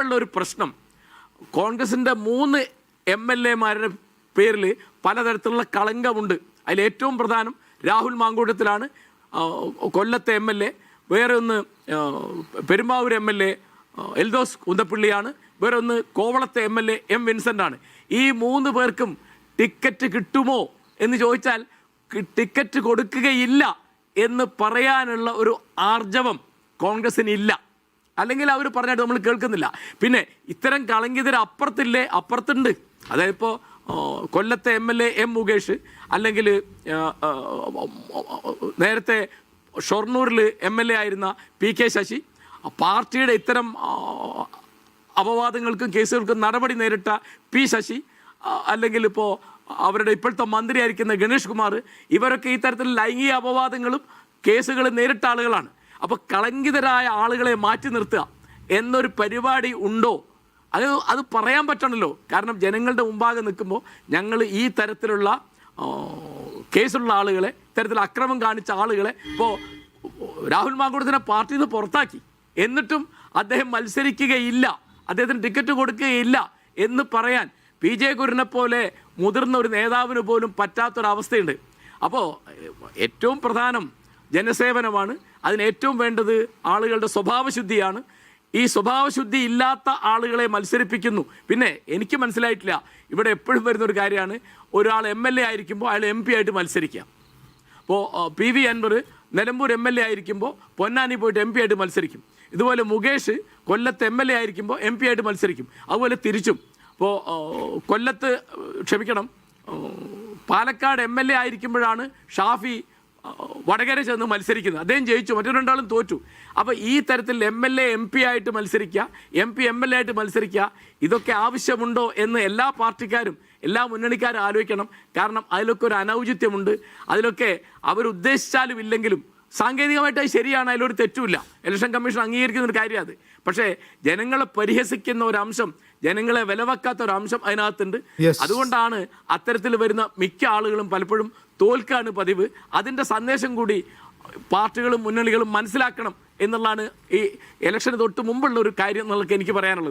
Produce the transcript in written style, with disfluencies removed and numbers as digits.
ഉള്ള ഒരു പ്രശ്നം കോൺഗ്രസിൻ്റെ 3 MLA-മാരുടെ പേരിൽ പലതരത്തിലുള്ള കളങ്കമുണ്ട്. അതിലേറ്റവും പ്രധാനം രാഹുൽ മാങ്കൂട്ടത്തിലാണ്, കൊല്ലത്തെ MLA, വേറെ ഒന്ന് പെരുമ്പാവൂർ MLA എൽദോസ് കുന്തപ്പള്ളിയാണ്, വേറെ ഒന്ന് കോവളത്തെ MLA M. വിൻസെൻ്റാണ്. ഈ 3 പേർക്കും ടിക്കറ്റ് കിട്ടുമോ എന്ന് ചോദിച്ചാൽ ടിക്കറ്റ് കൊടുക്കുകയില്ല എന്ന് പറയാനുള്ള ഒരു ആർജവം കോൺഗ്രസിനില്ല. അല്ലെങ്കിൽ അവർ പറഞ്ഞായിട്ട് നമ്മൾ കേൾക്കുന്നില്ല. പിന്നെ ഇത്തരം കളങ്കിതർ അപ്പുറത്തുണ്ട്. അതായത് ഇപ്പോൾ കൊല്ലത്തെ MLA M. മുകേഷ്, അല്ലെങ്കിൽ നേരത്തെ ഷൊർണൂരിൽ MLA ആയിരുന്ന PK ശശി, പാർട്ടിയുടെ ഇത്തരം അപവാദങ്ങൾക്കും കേസുകൾക്കും നടപടി നേരിട്ട P. ശശി, അല്ലെങ്കിൽ ഇപ്പോൾ അവരുടെ ഇപ്പോഴത്തെ മന്ത്രിയായിരിക്കുന്ന ഗണേഷ് കുമാർ, ഇവരൊക്കെ ഈ തരത്തിൽ ലൈംഗിക അപവാദങ്ങളും കേസുകളും നേരിട്ട ആളുകളാണ്. അപ്പോൾ കളങ്കിതരായ ആളുകളെ മാറ്റി നിർത്തുക എന്നൊരു പരിപാടി ഉണ്ടോ? അത് പറയാൻ പറ്റണമല്ലോ. കാരണം ജനങ്ങളുടെ മുമ്പാകെ നിൽക്കുമ്പോൾ ഞങ്ങൾ ഈ തരത്തിലുള്ള കേസുള്ള ആളുകളെ, ഇത്തരത്തിൽ അക്രമം കാണിച്ച ആളുകളെ, ഇപ്പോൾ രാഹുൽ മാങ്കൂട്ടത്തിനെ പാർട്ടിയിൽ നിന്ന് പുറത്താക്കി, എന്നിട്ടും അദ്ദേഹം മത്സരിക്കുകയില്ല, അദ്ദേഹത്തിന് ടിക്കറ്റ് കൊടുക്കുകയില്ല എന്ന് പറയാൻ PJ കുര്യനെ പോലെ മുതിർന്ന ഒരു നേതാവിന് പോലും പറ്റാത്തൊരവസ്ഥയുണ്ട്. അപ്പോൾ ഏറ്റവും പ്രധാനം ജനസേവനമാണ്. അതിന് ഏറ്റവും വേണ്ടത് ആളുകളുടെ സ്വഭാവശുദ്ധിയാണ്. ഈ സ്വഭാവശുദ്ധി ഇല്ലാത്ത ആളുകളെ മത്സരിപ്പിക്കുന്നു. പിന്നെ എനിക്ക് മനസ്സിലായിട്ടില്ല, ഇവിടെ എപ്പോഴും വരുന്നൊരു കാര്യമാണ്, ഒരാൾ MLA ആയിരിക്കുമ്പോൾ അയാൾ MP ആയിട്ട് മത്സരിക്കുക. അപ്പോൾ PV അൻവർ നിലമ്പൂർ MLA ആയിരിക്കുമ്പോൾ പൊന്നാനി പോയിട്ട് MP ആയിട്ട് മത്സരിക്കും. ഇതുപോലെ മുകേഷ് കൊല്ലത്ത് MLA ആയിരിക്കുമ്പോൾ MP ആയിട്ട് മത്സരിക്കും. അതുപോലെ തിരിച്ചും. അപ്പോൾ പാലക്കാട് MLA ആയിരിക്കുമ്പോഴാണ് ഷാഫി വടകര ചെന്ന് മത്സരിക്കുന്നത്. അദ്ദേഹം ജയിച്ചു, മറ്റു രണ്ടാളും തോറ്റു. അപ്പോൾ ഈ തരത്തിൽ MLA MP ആയിട്ട് മത്സരിക്കുക, MP MLA ആയിട്ട് മത്സരിക്കുക, ഇതൊക്കെ ആവശ്യമുണ്ടോ എന്ന് എല്ലാ പാർട്ടിക്കാരും എല്ലാ മുന്നണിക്കാരും ആലോചിക്കണം. കാരണം അതിലൊക്കെ ഒരു അനൗചിത്യമുണ്ട്. അതിലൊക്കെ അവരുദ്ദേശിച്ചാലും ഇല്ലെങ്കിലും സാങ്കേതികമായിട്ട് അത് ശരിയാണ്, അതിലൊരു തെറ്റുമില്ല. ഇലക്ഷൻ കമ്മീഷൻ അംഗീകരിക്കുന്ന ഒരു കാര്യം അത്. പക്ഷേ ജനങ്ങളെ പരിഹസിക്കുന്ന ഒരു അംശം, ജനങ്ങളെ വിലവെക്കാത്ത ഒരു അംശം അതിനകത്തുണ്ട്. അതുകൊണ്ടാണ് അത്തരത്തിൽ വരുന്ന മിക്ക ആളുകളും പലപ്പോഴും തോൽക്കാണ് പതിവ്. അതിൻ്റെ സന്ദേശം കൂടി പാർട്ടികളും മുന്നണികളും മനസ്സിലാക്കണം എന്നുള്ളതാണ് ഈ ഇലക്ഷന് തൊട്ട് മുമ്പുള്ള ഒരു കാര്യം എന്നുള്ളത് എനിക്ക് പറയാനുള്ളത്.